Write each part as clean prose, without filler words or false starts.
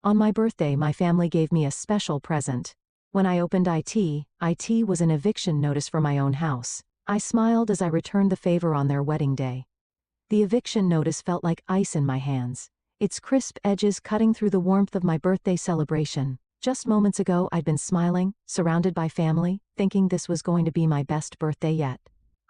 On my birthday, my family gave me a special present. When I opened it was an eviction notice for my own house. I smiled as I returned the favor on their wedding day. The eviction notice felt like ice in my hands, its crisp edges cutting through the warmth of my birthday celebration. Just moments ago, I'd been smiling, surrounded by family, thinking this was going to be my best birthday yet.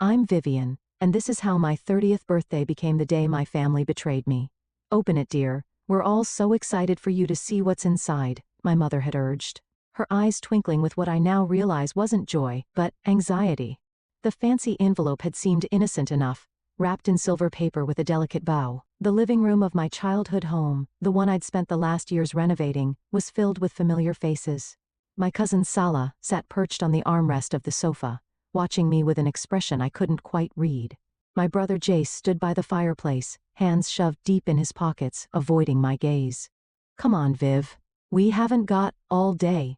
I'm Vivian, and this is how my 30th birthday became the day my family betrayed me. Open it, dear. We're all so excited for you to see what's inside, my mother had urged, her eyes twinkling with what I now realize wasn't joy, but anxiety. The fancy envelope had seemed innocent enough, wrapped in silver paper with a delicate bow. The living room of my childhood home, the one I'd spent the last years renovating, was filled with familiar faces. My cousin Sala sat perched on the armrest of the sofa, watching me with an expression I couldn't quite read. My brother Jace stood by the fireplace, hands shoved deep in his pockets, avoiding my gaze. Come on, Viv. We haven't got all day.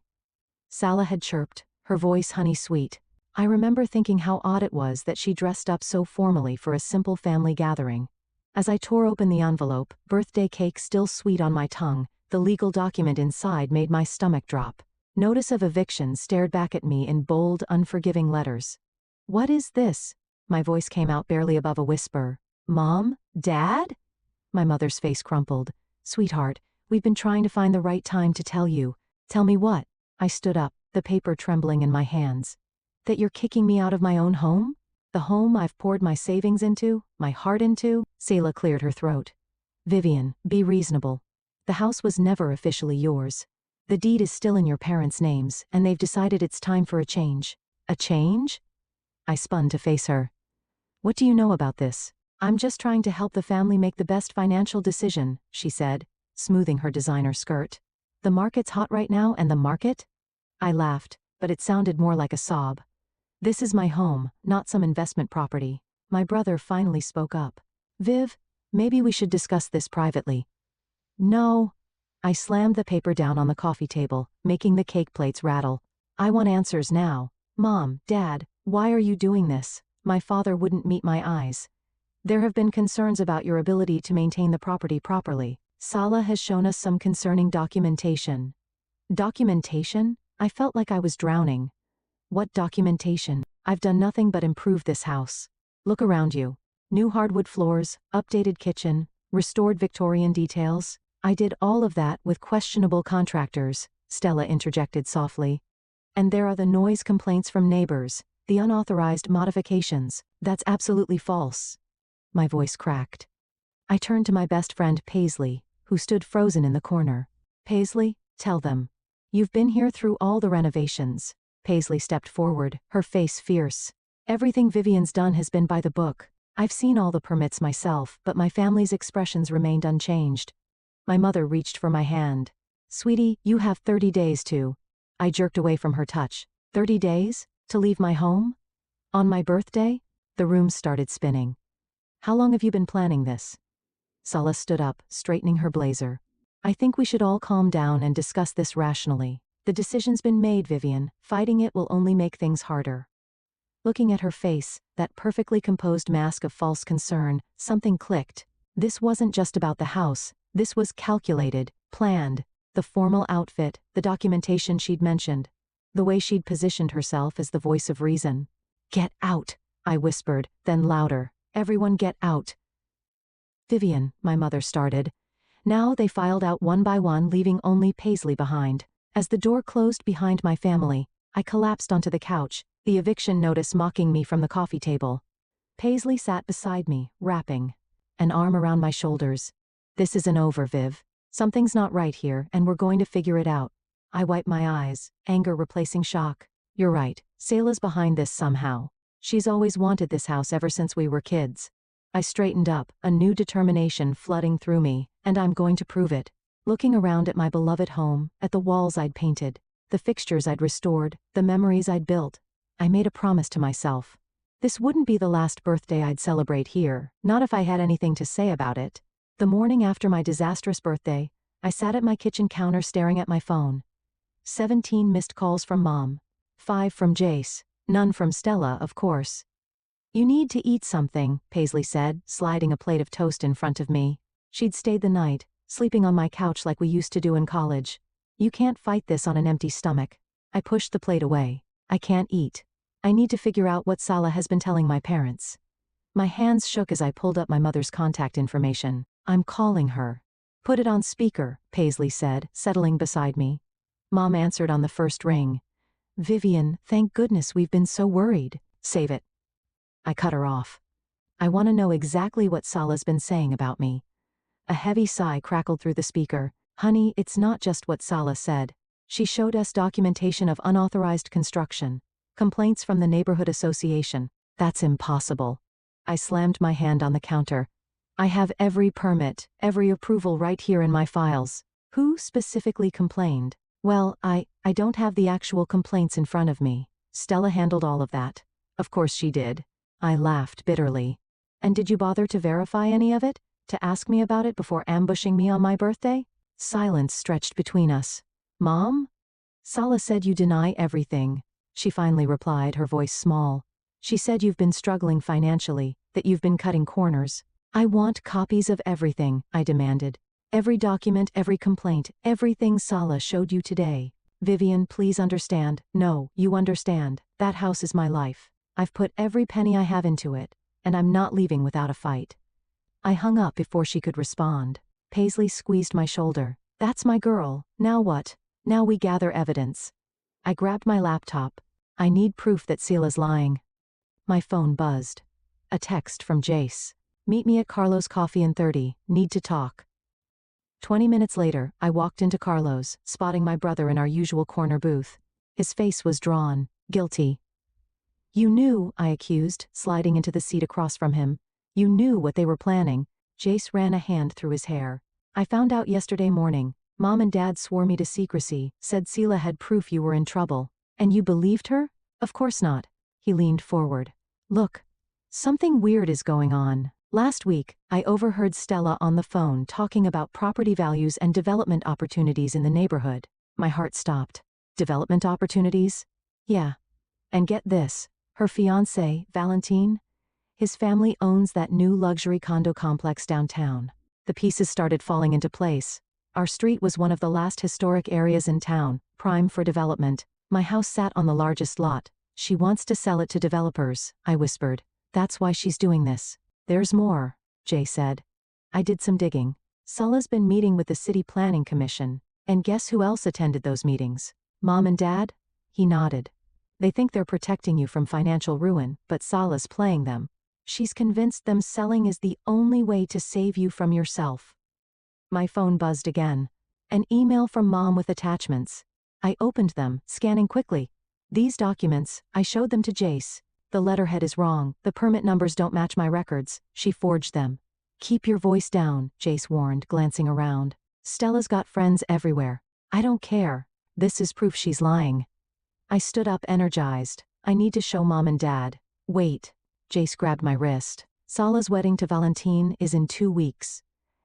Sala had chirped, her voice honey-sweet. I remember thinking how odd it was that she dressed up so formally for a simple family gathering. As I tore open the envelope, birthday cake still sweet on my tongue, the legal document inside made my stomach drop. Notice of eviction stared back at me in bold, unforgiving letters. What is this? My voice came out barely above a whisper. Mom? Dad? My mother's face crumpled. Sweetheart, we've been trying to find the right time to tell you. Tell me what? I stood up, the paper trembling in my hands. That you're kicking me out of my own home? The home I've poured my savings into, my heart into? Selah cleared her throat. Vivian, be reasonable. The house was never officially yours. The deed is still in your parents' names, and they've decided it's time for a change. A change? I spun to face her. What do you know about this? I'm just trying to help the family make the best financial decision, she said, smoothing her designer skirt. The market's hot right now, and the market? I laughed, but it sounded more like a sob. This is my home, not some investment property. My brother finally spoke up. Viv, maybe we should discuss this privately. No. I slammed the paper down on the coffee table, making the cake plates rattle. I want answers now. Mom, Dad, why are you doing this? My father wouldn't meet my eyes. There have been concerns about your ability to maintain the property properly. Sala has shown us some concerning documentation. Documentation? I felt like I was drowning. What documentation? I've done nothing but improve this house. Look around you. New hardwood floors, updated kitchen, restored Victorian details. I did all of that with questionable contractors, Stella interjected softly. And there are the noise complaints from neighbors, the unauthorized modifications. That's absolutely false. My voice cracked. I turned to my best friend Paisley, who stood frozen in the corner. Paisley, tell them. You've been here through all the renovations. Paisley stepped forward, her face fierce. Everything Vivian's done has been by the book. I've seen all the permits myself, but my family's expressions remained unchanged. My mother reached for my hand. Sweetie, you have 30 days to. I jerked away from her touch. 30 days? To leave my home? On my birthday? The room started spinning. How long have you been planning this? Sala stood up, straightening her blazer. I think we should all calm down and discuss this rationally. The decision's been made, Vivian. Fighting it will only make things harder. Looking at her face, that perfectly composed mask of false concern, something clicked. This wasn't just about the house. This was calculated, planned. The formal outfit, the documentation she'd mentioned. The way she'd positioned herself as the voice of reason. Get out, I whispered, then louder. Everyone get out. Vivian, my mother started. Now they filed out one by one, leaving only Paisley behind. As the door closed behind my family, I collapsed onto the couch, the eviction notice mocking me from the coffee table. Paisley sat beside me, rapping, an arm around my shoulders. This isn't over, Viv. Something's not right here, and we're going to figure it out. I wiped my eyes, anger replacing shock. You're right, Selah's behind this somehow. She's always wanted this house ever since we were kids. I straightened up, a new determination flooding through me, and I'm going to prove it. Looking around at my beloved home, at the walls I'd painted, the fixtures I'd restored, the memories I'd built, I made a promise to myself. This wouldn't be the last birthday I'd celebrate here, not if I had anything to say about it. The morning after my disastrous birthday, I sat at my kitchen counter staring at my phone. 17 missed calls from Mom. 5 from Jace. None from Stella, of course. You need to eat something, Paisley said, sliding a plate of toast in front of me. She'd stayed the night, sleeping on my couch like we used to do in college. You can't fight this on an empty stomach. I pushed the plate away. I can't eat. I need to figure out what Salah has been telling my parents. My hands shook as I pulled up my mother's contact information. I'm calling her. Put it on speaker, Paisley said, settling beside me. Mom answered on the first ring. Vivian, thank goodness we've been so worried. Save it. I cut her off. I want to know exactly what Salah's been saying about me. A heavy sigh crackled through the speaker. Honey, it's not just what Salah said. She showed us documentation of unauthorized construction. Complaints from the neighborhood association. That's impossible. I slammed my hand on the counter. I have every permit, every approval right here in my files. Who specifically complained? Well, I don't have the actual complaints in front of me. Stella handled all of that. Of course she did. I laughed bitterly. And did you bother to verify any of it? To ask me about it before ambushing me on my birthday? Silence stretched between us. Mom? Salah said you deny everything. She finally replied, her voice small. She said you've been struggling financially, that you've been cutting corners. I want copies of everything, I demanded. Every document, every complaint, everything Salah showed you today. Vivian, please understand. No, you understand. That house is my life. I've put every penny I have into it, and I'm not leaving without a fight. I hung up before she could respond. Paisley squeezed my shoulder. That's my girl. Now what? Now we gather evidence. I grabbed my laptop. I need proof that Sela's lying. My phone buzzed. A text from Jace. Meet me at Carlo's Coffee in 30. Need to talk. 20 minutes later, I walked into Carlo's, spotting my brother in our usual corner booth. His face was drawn, guilty. You knew, I accused, sliding into the seat across from him. You knew what they were planning. Jace ran a hand through his hair. I found out yesterday morning. Mom and Dad swore me to secrecy, said Sela had proof you were in trouble. And you believed her? Of course not. He leaned forward. Look. Something weird is going on. Last week, I overheard Stella on the phone talking about property values and development opportunities in the neighborhood. My heart stopped. Development opportunities? Yeah. And get this. Her fiancé, Valentine? His family owns that new luxury condo complex downtown. The pieces started falling into place. Our street was one of the last historic areas in town, prime for development. My house sat on the largest lot. She wants to sell it to developers, I whispered. That's why she's doing this. There's more, Jay said. I did some digging. Salah's been meeting with the City Planning Commission. And guess who else attended those meetings? Mom and Dad? He nodded. They think they're protecting you from financial ruin, but Salah's playing them. She's convinced them selling is the only way to save you from yourself. My phone buzzed again. An email from Mom with attachments. I opened them, scanning quickly. These documents, I showed them to Jace. The letterhead is wrong, the permit numbers don't match my records. She forged them. Keep your voice down, Jace warned, glancing around. Stella's got friends everywhere. I don't care. This is proof she's lying. I stood up, energized. I need to show Mom and Dad. Wait. Jace grabbed my wrist. Salah's wedding to Valentine is in 2 weeks.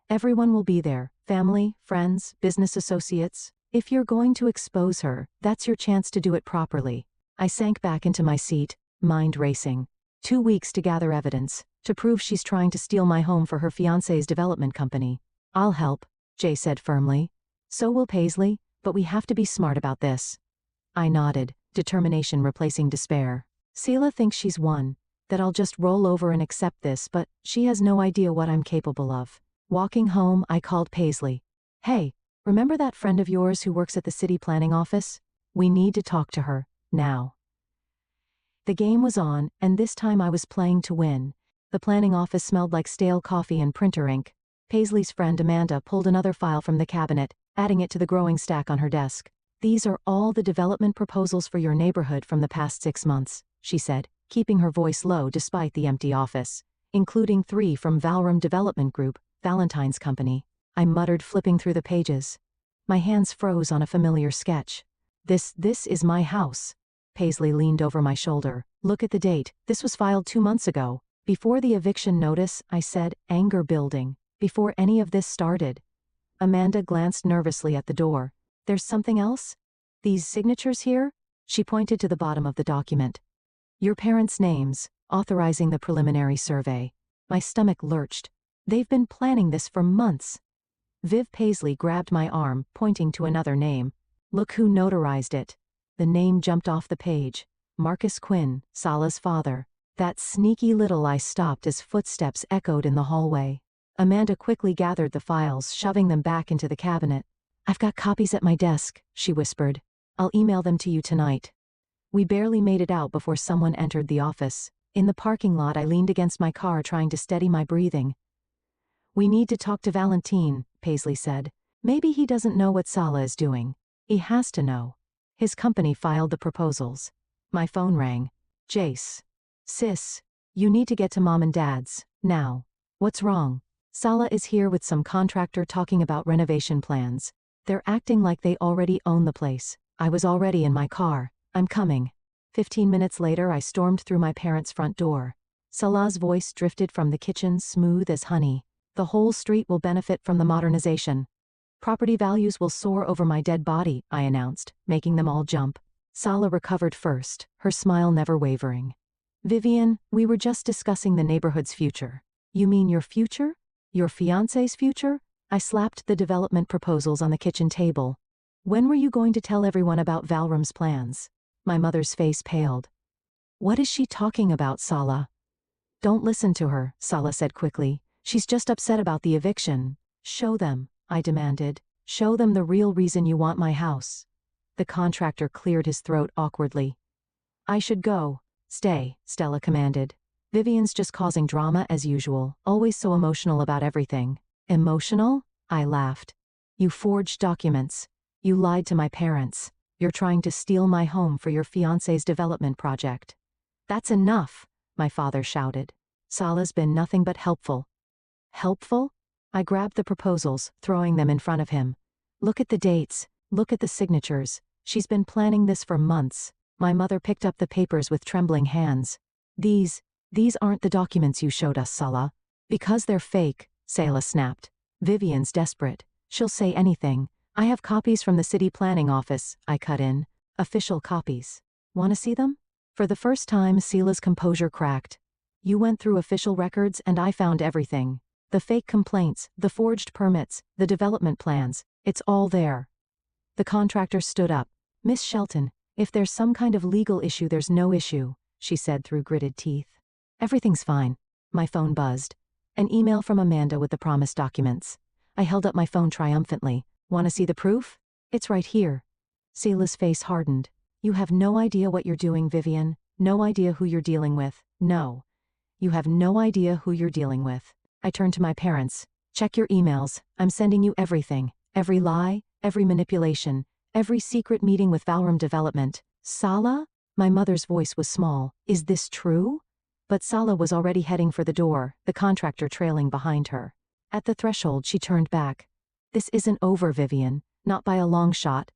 Everyone will be there. Family, friends, business associates. If you're going to expose her, that's your chance to do it properly. I sank back into my seat, mind racing. 2 weeks to gather evidence, to prove she's trying to steal my home for her fiancé's development company. I'll help, Jay said firmly. So will Paisley, but we have to be smart about this. I nodded, determination replacing despair. Sela thinks she's won, that I'll just roll over and accept this, but she has no idea what I'm capable of. Walking home, I called Paisley. Hey, remember that friend of yours who works at the city planning office? We need to talk to her, now. The game was on, and this time I was playing to win. The planning office smelled like stale coffee and printer ink. Paisley's friend Amanda pulled another file from the cabinet, adding it to the growing stack on her desk. These are all the development proposals for your neighborhood from the past 6 months, she said, keeping her voice low despite the empty office, including 3 from Valram Development Group, Valentine's company. I muttered, flipping through the pages. My hands froze on a familiar sketch. This is my house. Paisley leaned over my shoulder. Look at the date. This was filed 2 months ago. Before the eviction notice, I said, anger building. Before any of this started. Amanda glanced nervously at the door. There's something else? These signatures here? She pointed to the bottom of the document. Your parents' names, authorizing the preliminary survey. My stomach lurched. They've been planning this for months. Viv Paisley grabbed my arm, pointing to another name. Look who notarized it. The name jumped off the page. Marcus Quinn, Sala's father. That sneaky little. I stopped as footsteps echoed in the hallway. Amanda quickly gathered the files, shoving them back into the cabinet. I've got copies at my desk, she whispered. I'll email them to you tonight. We barely made it out before someone entered the office. In the parking lot, I leaned against my car trying to steady my breathing. We need to talk to Valentine, Paisley said. Maybe he doesn't know what Sala is doing. He has to know. His company filed the proposals. My phone rang. Jace. Sis. You need to get to Mom and Dad's, now. What's wrong? Sala is here with some contractor talking about renovation plans. They're acting like they already own the place. I was already in my car. I'm coming. 15 minutes later, I stormed through my parents' front door. Sala's voice drifted from the kitchen smooth as honey. The whole street will benefit from the modernization. Property values will soar over my dead body, I announced, making them all jump. Sala recovered first, her smile never wavering. Vivian, we were just discussing the neighborhood's future. You mean your future? Your fiancé's future? I slapped the development proposals on the kitchen table. When were you going to tell everyone about Valrum's plans? My mother's face paled. What is she talking about, Sala? Don't listen to her, Sala said quickly. She's just upset about the eviction. Show them, I demanded. Show them the real reason you want my house. The contractor cleared his throat awkwardly. I should go. Stay, Stella commanded. Vivian's just causing drama as usual, always so emotional about everything. Emotional? I laughed. You forged documents. You lied to my parents. You're trying to steal my home for your fiancé's development project. That's enough, my father shouted. Sala's been nothing but helpful. Helpful? I grabbed the proposals, throwing them in front of him. Look at the dates. Look at the signatures. She's been planning this for months. My mother picked up the papers with trembling hands. These aren't the documents you showed us, Sala. Because they're fake, Sala snapped. Vivian's desperate. She'll say anything. I have copies from the city planning office, I cut in. Official copies. Want to see them? For the first time, Sala's composure cracked. You went through official records and I found everything. The fake complaints, the forged permits, the development plans. It's all there. The contractor stood up. Miss Shelton, if there's some kind of legal issue, there's no issue, she said through gritted teeth. Everything's fine. My phone buzzed. An email from Amanda with the promised documents. I held up my phone triumphantly. Want to see the proof? It's right here. Sala's face hardened. You have no idea what you're doing, Vivian. No idea who you're dealing with. No. You have no idea who you're dealing with. I turned to my parents. Check your emails. I'm sending you everything. Every lie, every manipulation, every secret meeting with Valrum Development. Sala? My mother's voice was small. Is this true? But Sala was already heading for the door, the contractor trailing behind her. At the threshold, she turned back. This isn't over, Vivian. Not by a long shot.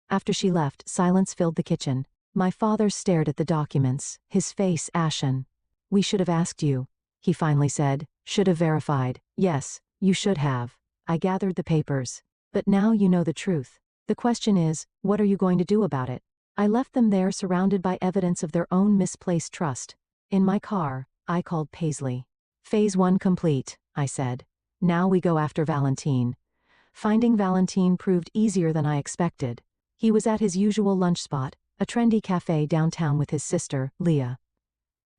After she left, silence filled the kitchen. My father stared at the documents, his face ashen. We should have asked you, he finally said. Should have verified. Yes, you should have. I gathered the papers. But now you know the truth. The question is, what are you going to do about it? I left them there surrounded by evidence of their own misplaced trust. In my car, I called Paisley. Phase 1 complete, I said. Now we go after Valentine. Finding Valentine proved easier than I expected. He was at his usual lunch spot, a trendy cafe downtown with his sister, Leah.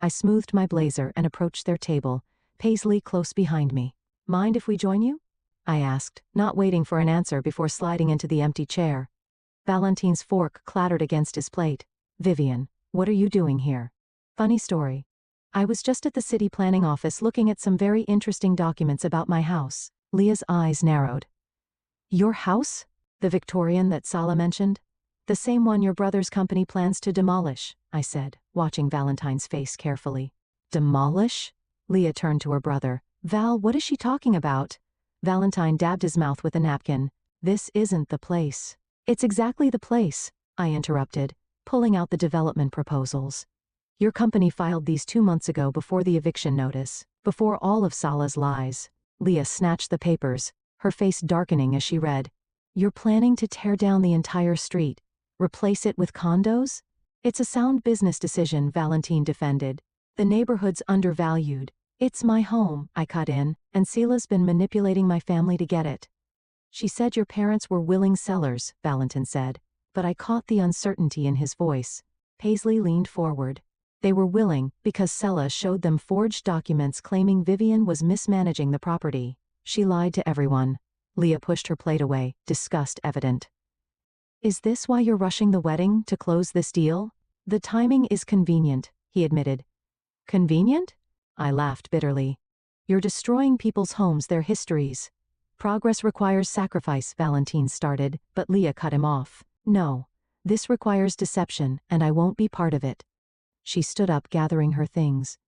I smoothed my blazer and approached their table, Paisley close behind me. Mind if we join you? I asked, not waiting for an answer before sliding into the empty chair. Valentine's fork clattered against his plate. Vivian, what are you doing here? Funny story. I was just at the city planning office looking at some very interesting documents about my house. Leah's eyes narrowed. Your house? The Victorian that Sala mentioned? The same one your brother's company plans to demolish, I said, watching Valentine's face carefully. Demolish? Leah turned to her brother. Val, what is she talking about? Valentine dabbed his mouth with a napkin. This isn't the place. It's exactly the place, I interrupted, pulling out the development proposals. Your company filed these 2 months ago before the eviction notice, before all of Sala's lies. Leah snatched the papers, her face darkening as she read. You're planning to tear down the entire street, replace it with condos? It's a sound business decision, Valentine defended. The neighborhood's undervalued. It's my home, I cut in, and Sala's been manipulating my family to get it. She said your parents were willing sellers, Valentin said, but I caught the uncertainty in his voice. Paisley leaned forward. They were willing because Sella showed them forged documents claiming Vivian was mismanaging the property. She lied to everyone. Leah pushed her plate away, disgust evident. Is this why you're rushing the wedding to close this deal? The timing is convenient, he admitted. Convenient? I laughed bitterly. You're destroying people's homes, their histories. Progress requires sacrifice, Valentin started, but Leah cut him off. No. This requires deception, and I won't be part of it. She stood up, gathering her things.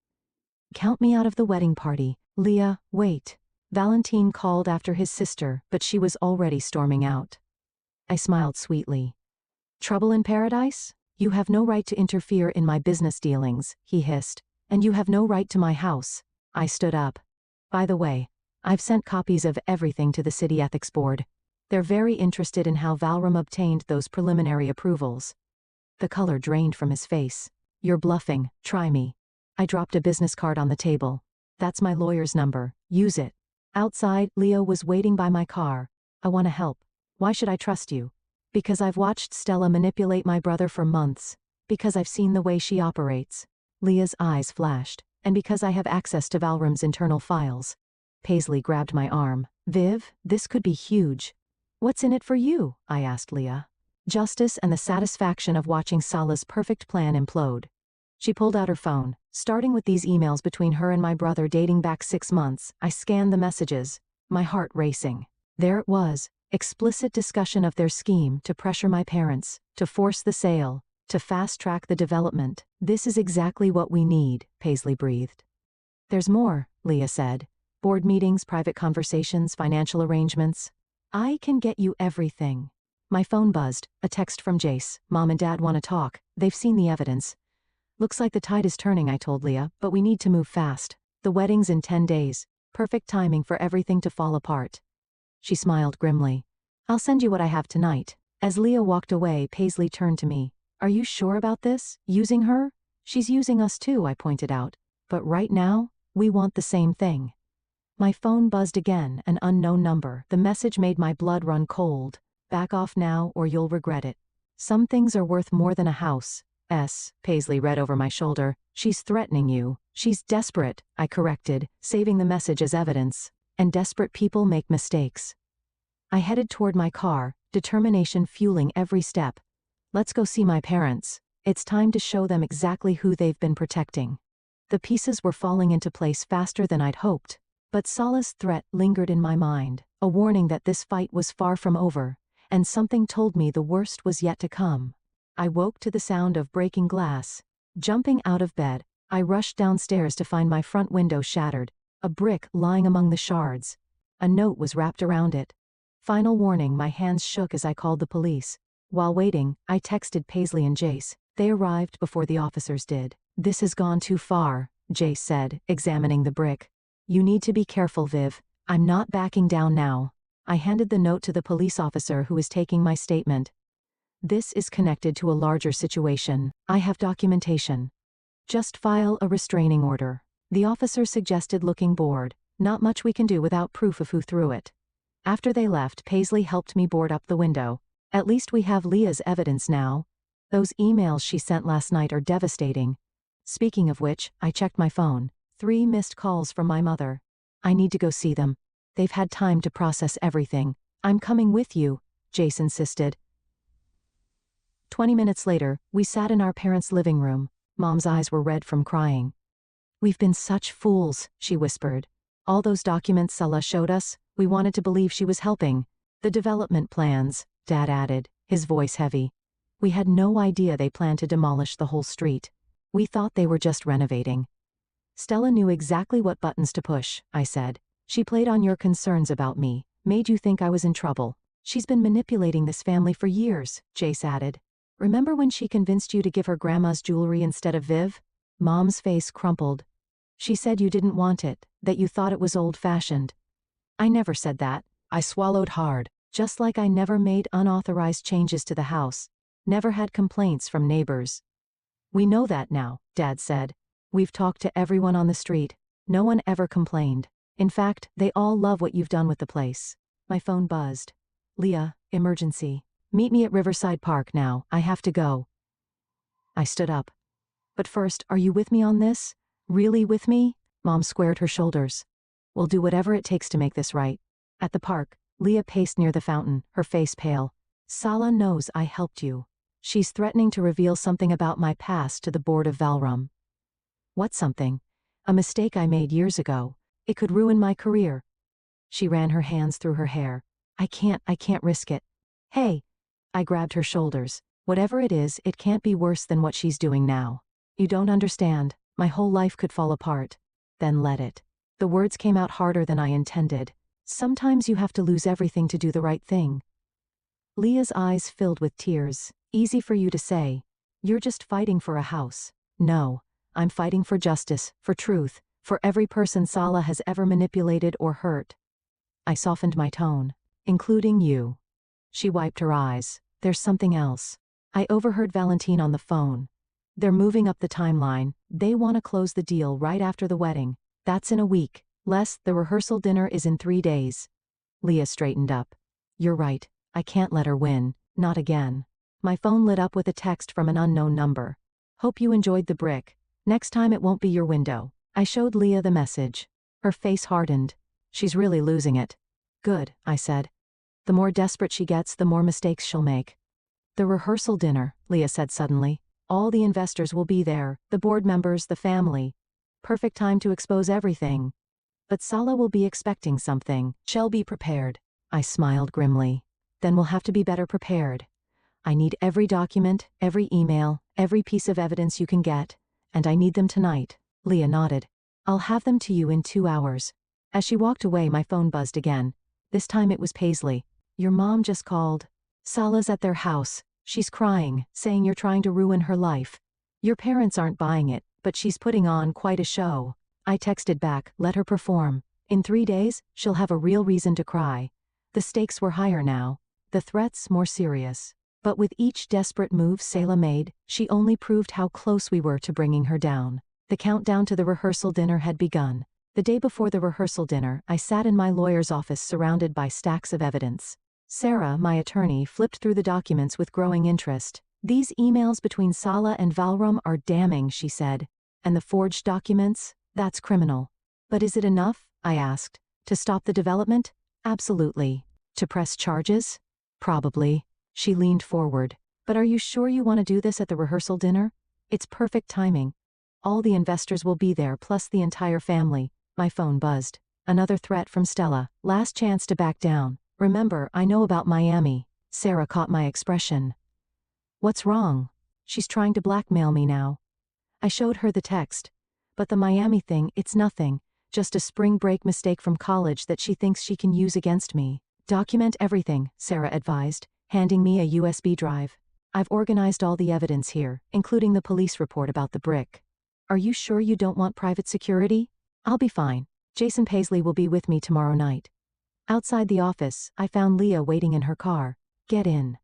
Count me out of the wedding party. Leah, wait. Valentin called after his sister, but she was already storming out. I smiled sweetly. Trouble in paradise? You have no right to interfere in my business dealings, he hissed. And you have no right to my house. I stood up. By the way, I've sent copies of everything to the City Ethics Board. They're very interested in how Valram obtained those preliminary approvals. The color drained from his face. You're bluffing, try me. I dropped a business card on the table. That's my lawyer's number, use it. Outside, Leo was waiting by my car. I want to help. Why should I trust you? Because I've watched Stella manipulate my brother for months. Because I've seen the way she operates. Leah's eyes flashed. And because I have access to Valram's internal files. Paisley grabbed my arm. Viv, this could be huge. What's in it for you? I asked Leah. Justice and the satisfaction of watching Sala's perfect plan implode. She pulled out her phone. Starting with these emails between her and my brother dating back 6 months, I scanned the messages, my heart racing. There it was, explicit discussion of their scheme to pressure my parents, to force the sale, to fast-track the development. This is exactly what we need, Paisley breathed. There's more, Leah said. Board meetings, private conversations, financial arrangements. I can get you everything. My phone buzzed, a text from Jace. Mom and Dad want to talk. They've seen the evidence. Looks like the tide is turning, I told Leah, but we need to move fast. The wedding's in 10 days. Perfect timing for everything to fall apart. She smiled grimly. I'll send you what I have tonight. As Leah walked away, Paisley turned to me. Are you sure about this? Using her? She's using us too, I pointed out. But right now, we want the same thing. My phone buzzed again, an unknown number. The message made my blood run cold. Back off now or you'll regret it. Some things are worth more than a house. Paisley read over my shoulder. She's threatening you. She's desperate, I corrected, saving the message as evidence. And desperate people make mistakes. I headed toward my car, determination fueling every step. Let's go see my parents. It's time to show them exactly who they've been protecting. The pieces were falling into place faster than I'd hoped. But Sala's threat lingered in my mind, a warning that this fight was far from over, and something told me the worst was yet to come. I woke to the sound of breaking glass. Jumping out of bed, I rushed downstairs to find my front window shattered, a brick lying among the shards. A note was wrapped around it. Final warning, my hands shook as I called the police. While waiting, I texted Paisley and Jace. They arrived before the officers did. This has gone too far, Jace said, examining the brick. You need to be careful, Viv. I'm not backing down now. I handed the note to the police officer who was taking my statement. This is connected to a larger situation. I have documentation. Just file a restraining order. The officer suggested, looking bored. Not much we can do without proof of who threw it. After they left, Paisley helped me board up the window. At least we have Leah's evidence now. Those emails she sent last night are devastating. Speaking of which, I checked my phone. 3 missed calls from my mother. I need to go see them. They've had time to process everything. I'm coming with you, Jace insisted. 20 minutes later, we sat in our parents' living room. Mom's eyes were red from crying. We've been such fools, she whispered. All those documents Sella showed us, we wanted to believe she was helping. The development plans, Dad added, his voice heavy. We had no idea they planned to demolish the whole street. We thought they were just renovating. Stella knew exactly what buttons to push, I said. She played on your concerns about me, made you think I was in trouble. She's been manipulating this family for years, Jace added. Remember when she convinced you to give her grandma's jewelry instead of Viv? Mom's face crumpled. She said you didn't want it, that you thought it was old-fashioned. I never said that. I swallowed hard, just like I never made unauthorized changes to the house. Never had complaints from neighbors. We know that now, Dad said. We've talked to everyone on the street. No one ever complained. In fact, they all love what you've done with the place. My phone buzzed. Leah, emergency. Meet me at Riverside Park now, I have to go. I stood up. But first, are you with me on this? Really with me? Mom squared her shoulders. We'll do whatever it takes to make this right. At the park, Leah paced near the fountain, her face pale. Sala knows I helped you. She's threatening to reveal something about my past to the board of Valrum. What something? A mistake I made years ago. It could ruin my career. She ran her hands through her hair. I can't risk it. Hey! I grabbed her shoulders. Whatever it is, it can't be worse than what she's doing now. You don't understand. My whole life could fall apart. Then let it. The words came out harder than I intended. Sometimes you have to lose everything to do the right thing. Leah's eyes filled with tears. Easy for you to say. You're just fighting for a house. No, I'm fighting for justice, for truth, for every person Sala has ever manipulated or hurt. I softened my tone. Including you. She wiped her eyes. There's something else. I overheard Valentine on the phone. They're moving up the timeline. They want to close the deal right after the wedding. That's in a week. The rehearsal dinner is in 3 days. Leah straightened up. You're right. I can't let her win. Not again. My phone lit up with a text from an unknown number. Hope you enjoyed the brick. Next time it won't be your window. I showed Leah the message. Her face hardened. She's really losing it. Good, I said. The more desperate she gets, the more mistakes she'll make. The rehearsal dinner, Leah said suddenly. All the investors will be there, the board members, the family. Perfect time to expose everything. But Sala will be expecting something. She'll be prepared. I smiled grimly. Then we'll have to be better prepared. I need every document, every email, every piece of evidence you can get. And I need them tonight. Leah nodded. I'll have them to you in 2 hours. As she walked away, my phone buzzed again. This time it was Paisley. Your mom just called. Sala's at their house. She's crying, saying you're trying to ruin her life. Your parents aren't buying it, but she's putting on quite a show. I texted back, let her perform. In 3 days, she'll have a real reason to cry. The stakes were higher now. The threats more serious. But with each desperate move Sala made, she only proved how close we were to bringing her down. The countdown to the rehearsal dinner had begun. The day before the rehearsal dinner, I sat in my lawyer's office surrounded by stacks of evidence. Sarah, my attorney, flipped through the documents with growing interest. These emails between Sala and Valrum are damning, she said. And the forged documents? That's criminal. But is it enough? I asked. To stop the development? Absolutely. To press charges? Probably. She leaned forward. But are you sure you want to do this at the rehearsal dinner? It's perfect timing. All the investors will be there, plus the entire family. My phone buzzed. Another threat from Stella. Last chance to back down. Remember, I know about Miami. Sarah caught my expression. What's wrong? She's trying to blackmail me now. I showed her the text. But the Miami thing, it's nothing. Just a spring break mistake from college that she thinks she can use against me. Document everything, Sarah advised, handing me a USB drive. I've organized all the evidence here, including the police report about the brick. Are you sure you don't want private security? I'll be fine. Jason Paisley will be with me tomorrow night. Outside the office, I found Leah waiting in her car. Get in.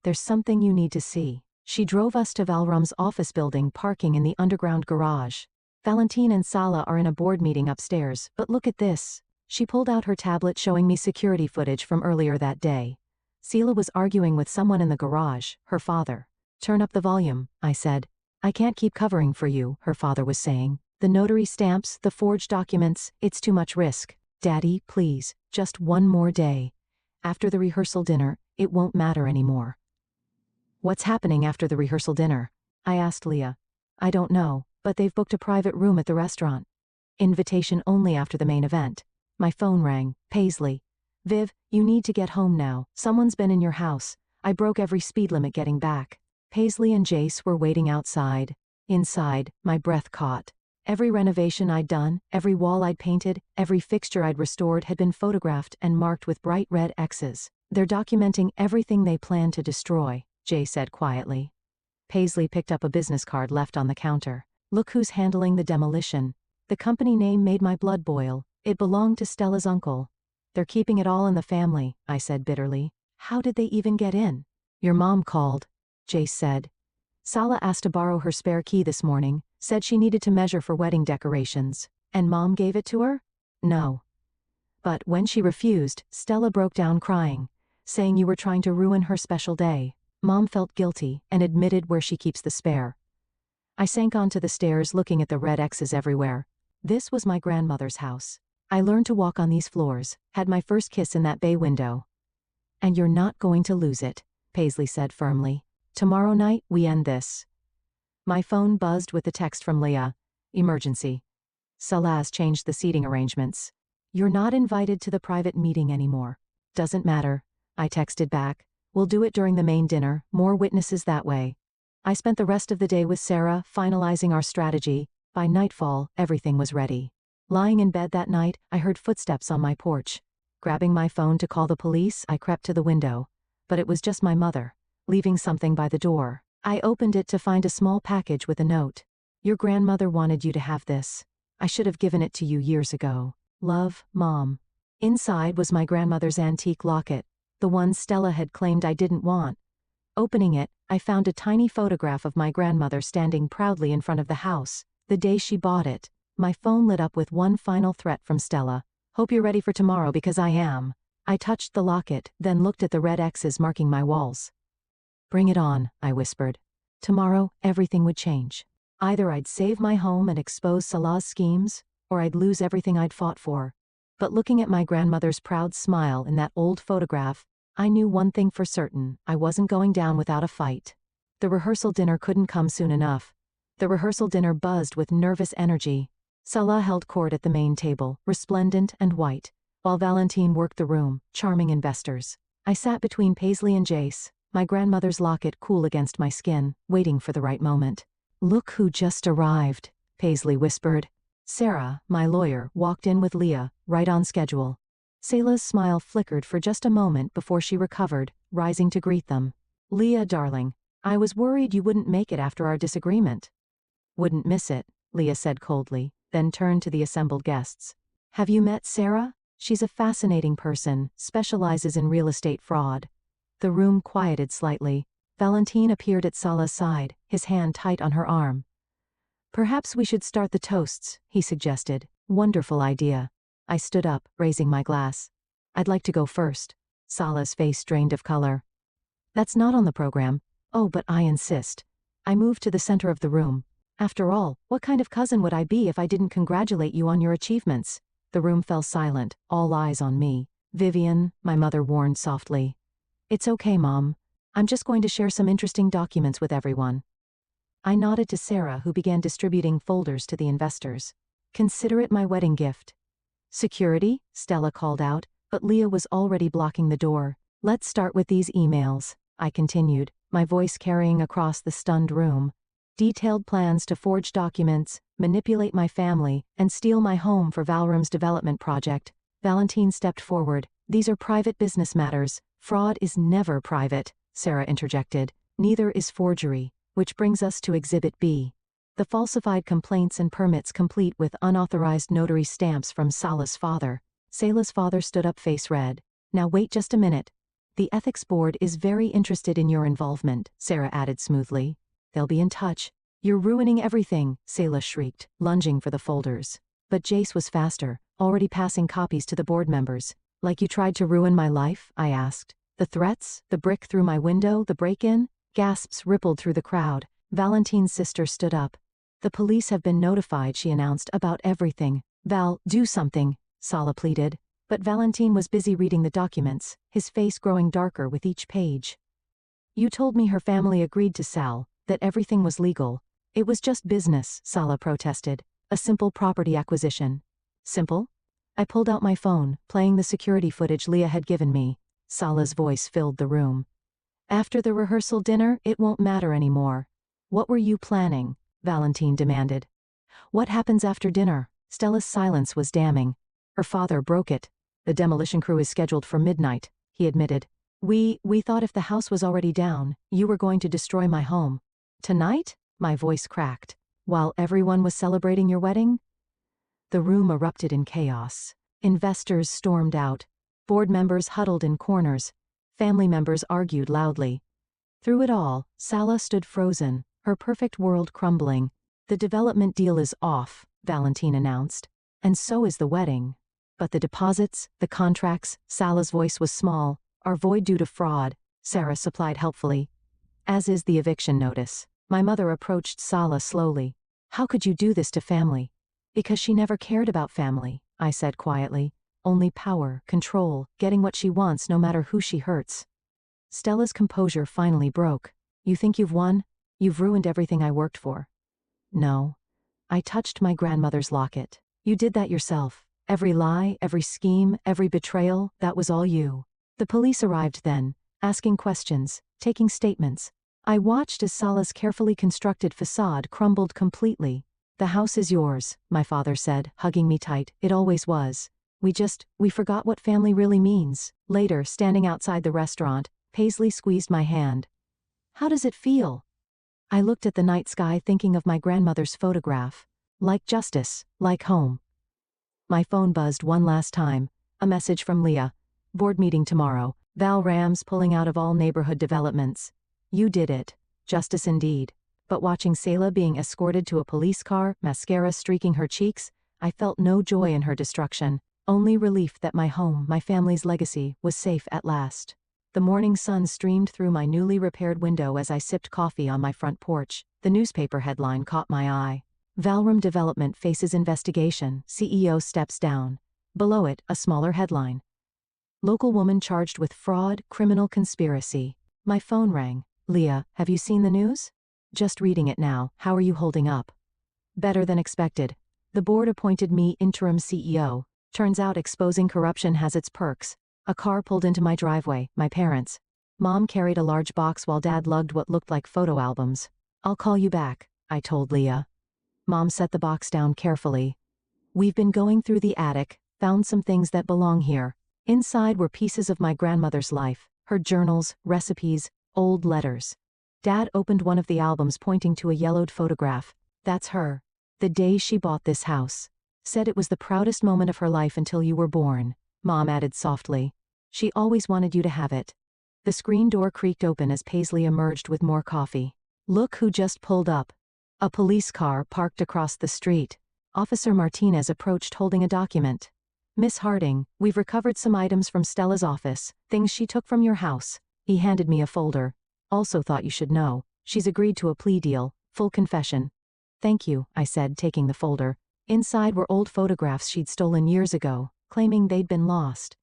There's something you need to see. She drove us to Valrum's office building, parking in the underground garage. Valentine and Sala are in a board meeting upstairs, but look at this. She pulled out her tablet showing me security footage from earlier that day. Sela was arguing with someone in the garage, her father. Turn up the volume, I said. I can't keep covering for you, her father was saying. The notary stamps, the forged documents, it's too much risk. Daddy, please, just one more day. After the rehearsal dinner, it won't matter anymore. What's happening after the rehearsal dinner? I asked Leah. I don't know, but they've booked a private room at the restaurant. Invitation only after the main event. My phone rang. Paisley. Viv, you need to get home now. Someone's been in your house. I broke every speed limit getting back. Paisley and Jace were waiting outside. Inside, my breath caught. Every renovation I'd done, every wall I'd painted, every fixture I'd restored had been photographed and marked with bright red X's. They're documenting everything they plan to destroy, Jay said quietly. Paisley picked up a business card left on the counter. Look who's handling the demolition. The company name made my blood boil. It belonged to Stella's uncle. They're keeping it all in the family, I said bitterly. How did they even get in? Your mom called, Jace said. Sala asked to borrow her spare key this morning, said she needed to measure for wedding decorations. And Mom gave it to her? No. But when she refused, Stella broke down crying. saying you were trying to ruin her special day. Mom felt guilty and admitted where she keeps the spare. I sank onto the stairs looking at the red X's everywhere. This was my grandmother's house. I learned to walk on these floors, had my first kiss in that bay window. And you're not going to lose it, Paisley said firmly. Tomorrow night, we end this. My phone buzzed with the text from Leah. Emergency. Salaz changed the seating arrangements. You're not invited to the private meeting anymore. Doesn't matter. I texted back. We'll do it during the main dinner, more witnesses that way. I spent the rest of the day with Sarah, finalizing our strategy. By nightfall, everything was ready. Lying in bed that night, I heard footsteps on my porch. Grabbing my phone to call the police, I crept to the window. But it was just my mother, leaving something by the door. I opened it to find a small package with a note. Your grandmother wanted you to have this. I should have given it to you years ago. Love, Mom. Inside was my grandmother's antique locket, the one Stella had claimed I didn't want. Opening it, I found a tiny photograph of my grandmother standing proudly in front of the house, the day she bought it. My phone lit up with one final threat from Stella. Hope you're ready for tomorrow because I am. I touched the locket, then looked at the red X's marking my walls. Bring it on, I whispered. Tomorrow, everything would change. Either I'd save my home and expose Salah's schemes, or I'd lose everything I'd fought for. But looking at my grandmother's proud smile in that old photograph, I knew one thing for certain: I wasn't going down without a fight. The rehearsal dinner couldn't come soon enough. The rehearsal dinner buzzed with nervous energy. Salah held court at the main table, resplendent and white, while Valentine worked the room, charming investors. I sat between Paisley and Jace, my grandmother's locket cool against my skin, waiting for the right moment. Look who just arrived, Paisley whispered. Sarah, my lawyer, walked in with Leah, right on schedule. Selah's smile flickered for just a moment before she recovered, rising to greet them. Leah, darling, I was worried you wouldn't make it after our disagreement. Wouldn't miss it, Leah said coldly, then turned to the assembled guests. Have you met Sarah? She's a fascinating person, specializes in real estate fraud. The room quieted slightly. Valentine appeared at Salah's side, his hand tight on her arm. Perhaps we should start the toasts, he suggested. Wonderful idea. I stood up, raising my glass. I'd like to go first. Salah's face drained of color. That's not on the program. Oh, but I insist. I moved to the center of the room. After all, what kind of cousin would I be if I didn't congratulate you on your achievements? The room fell silent, all eyes on me. Vivian, my mother warned softly. It's okay, Mom. I'm just going to share some interesting documents with everyone. I nodded to Sarah, who began distributing folders to the investors. Consider it my wedding gift. Security, Stella called out, but Leah was already blocking the door. Let's start with these emails, I continued, my voice carrying across the stunned room. Detailed plans to forge documents, manipulate my family, and steal my home for Valrum's development project. Valentine stepped forward. These are private business matters. Fraud is never private, Sarah interjected. Neither is forgery, which brings us to Exhibit B. The falsified complaints and permits complete with unauthorized notary stamps from Salah's father. Salah's father stood up, face red. Now wait just a minute. The ethics board is very interested in your involvement, Sarah added smoothly. They'll be in touch. You're ruining everything, Salah shrieked, lunging for the folders. But Jace was faster, already passing copies to the board members. Like you tried to ruin my life? I asked. The threats, the brick through my window, the break-in? Gasps rippled through the crowd. Valentine's sister stood up. The police have been notified, she announced, about everything. Val, do something, Salah pleaded. But Valentine was busy reading the documents, his face growing darker with each page. You told me her family agreed to Sal, that everything was legal. It was just business, Salah protested. A simple property acquisition. Simple? I pulled out my phone, playing the security footage Leah had given me. Salah's voice filled the room. After the rehearsal dinner, it won't matter anymore. What were you planning? Valentine demanded. What happens after dinner? Stella's silence was damning. Her father broke it. The demolition crew is scheduled for midnight, he admitted. We thought if the house was already down, you were going to destroy my home. Tonight? My voice cracked. While everyone was celebrating your wedding? The room erupted in chaos. Investors stormed out. Board members huddled in corners. Family members argued loudly. Through it all, Salah stood frozen, her perfect world crumbling. The development deal is off, Valentine announced. And so is the wedding. But the deposits, the contracts, Salah's voice was small, are void due to fraud, Sarah supplied helpfully. As is the eviction notice. My mother approached Sala slowly. How could you do this to family? Because she never cared about family, I said quietly. Only power, control, getting what she wants no matter who she hurts. Stella's composure finally broke. You think you've won? You've ruined everything I worked for. No. I touched my grandmother's locket. You did that yourself. Every lie, every scheme, every betrayal, that was all you. The police arrived then, asking questions, taking statements. I watched as Sala's carefully constructed facade crumbled completely. The house is yours, my father said, hugging me tight. It always was. We forgot what family really means. Later, standing outside the restaurant, Paisley squeezed my hand. How does it feel? I looked at the night sky thinking of my grandmother's photograph. Like justice, like home. My phone buzzed one last time. A message from Leah. Board meeting tomorrow. Val Rams pulling out of all neighborhood developments. You did it. Justice indeed. But watching Selah being escorted to a police car, mascara streaking her cheeks, I felt no joy in her destruction. Only relief that my home, my family's legacy, was safe at last. The morning sun streamed through my newly repaired window as I sipped coffee on my front porch. The newspaper headline caught my eye. Valram Development faces investigation, CEO steps down. Below it, a smaller headline. Local woman charged with fraud, criminal conspiracy. My phone rang. Leah, have you seen the news? Just reading it now. How are you holding up? Better than expected. The board appointed me interim CEO. Turns out exposing corruption has its perks. A car pulled into my driveway, my parents. Mom carried a large box while Dad lugged what looked like photo albums. I'll call you back, I told Leah. Mom set the box down carefully. We've been going through the attic, found some things that belong here. Inside were pieces of my grandmother's life, her journals, recipes, old letters. Dad opened one of the albums pointing to a yellowed photograph. That's her. The day she bought this house. Said it was the proudest moment of her life until you were born, Mom added softly. She always wanted you to have it. The screen door creaked open as Paisley emerged with more coffee. Look who just pulled up. A police car parked across the street. Officer Martinez approached holding a document. Miss Harding, we've recovered some items from Stella's office, things she took from your house. He handed me a folder. Also thought you should know, she's agreed to a plea deal, full confession. Thank you, I said, taking the folder. Inside were old photographs she'd stolen years ago, claiming they'd been lost.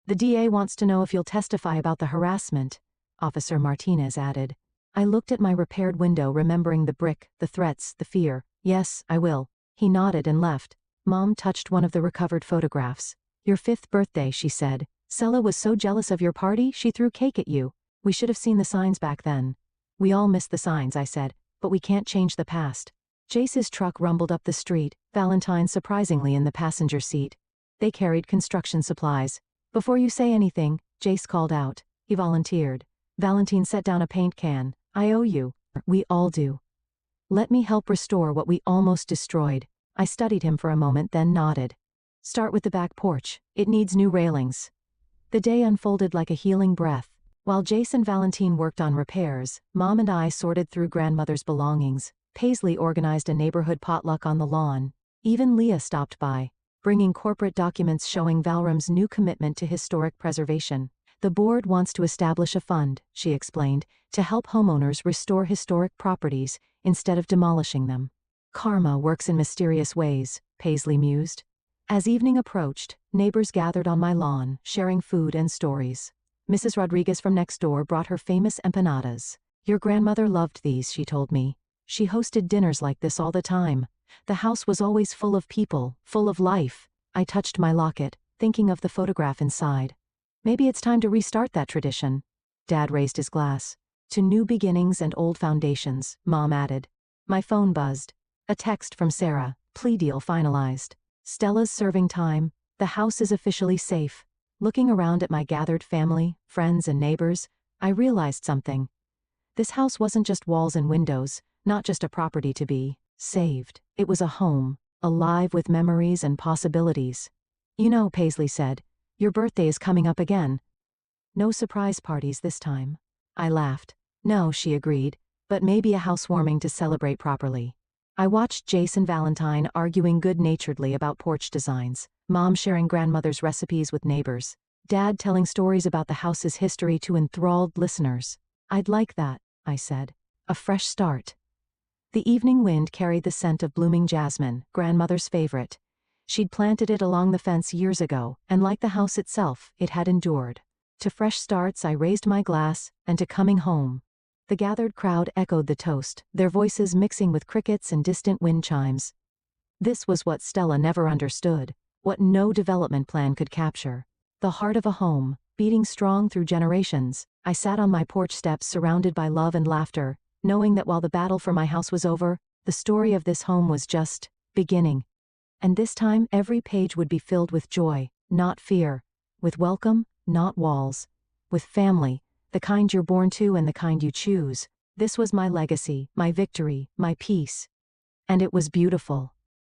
The DA wants to know if you'll testify about the harassment, Officer Martinez added. I looked at my repaired window, remembering the brick, the threats, the fear. Yes, I will. He nodded and left. Mom touched one of the recovered photographs. Your 5th birthday, she said. Selah was so jealous of your party, she threw cake at you. We should have seen the signs back then. We all missed the signs, I said, but we can't change the past. Jace's truck rumbled up the street, Valentine surprisingly in the passenger seat. They carried construction supplies. Before you say anything, Jace called out. He volunteered. Valentine set down a paint can. I owe you. We all do. Let me help restore what we almost destroyed. I studied him for a moment, then nodded. Start with the back porch. It needs new railings. The day unfolded like a healing breath. While Jace and Valentine worked on repairs, Mom and I sorted through grandmother's belongings. Paisley organized a neighborhood potluck on the lawn. Even Leah stopped by, bringing corporate documents showing Valram's new commitment to historic preservation. The board wants to establish a fund, she explained, to help homeowners restore historic properties instead of demolishing them. Karma works in mysterious ways, Paisley mused. As evening approached, neighbors gathered on my lawn, sharing food and stories. Mrs. Rodriguez from next door brought her famous empanadas. Your grandmother loved these, she told me. She hosted dinners like this all the time. The house was always full of people, full of life. I touched my locket, thinking of the photograph inside. Maybe it's time to restart that tradition. Dad raised his glass. To new beginnings and old foundations, Mom added. My phone buzzed. A text from Sarah. Plea deal finalized. Stella's serving time. The house is officially safe. Looking around at my gathered family, friends and neighbors, I realized something. This house wasn't just walls and windows, not just a property to be saved. It was a home, alive with memories and possibilities. You know, Paisley said, your birthday is coming up again. No surprise parties this time. I laughed. No, she agreed, but maybe a housewarming to celebrate properly. I watched Jace and Valentine arguing good-naturedly about porch designs, Mom sharing grandmother's recipes with neighbors. Dad telling stories about the house's history to enthralled listeners. I'd like that, I said. A fresh start. The evening wind carried the scent of blooming jasmine, grandmother's favorite. She'd planted it along the fence years ago, and like the house itself, it had endured. To fresh starts I raised my glass, and to coming home. The gathered crowd echoed the toast, their voices mixing with crickets and distant wind chimes. This was what Stella never understood, what no development plan could capture. The heart of a home, beating strong through generations. I sat on my porch steps surrounded by love and laughter, knowing that while the battle for my house was over, the story of this home was just beginning. And this time every page would be filled with joy, not fear, with welcome, not walls, with family, the kind you're born to and the kind you choose. This was my legacy, my victory, my peace. And it was beautiful.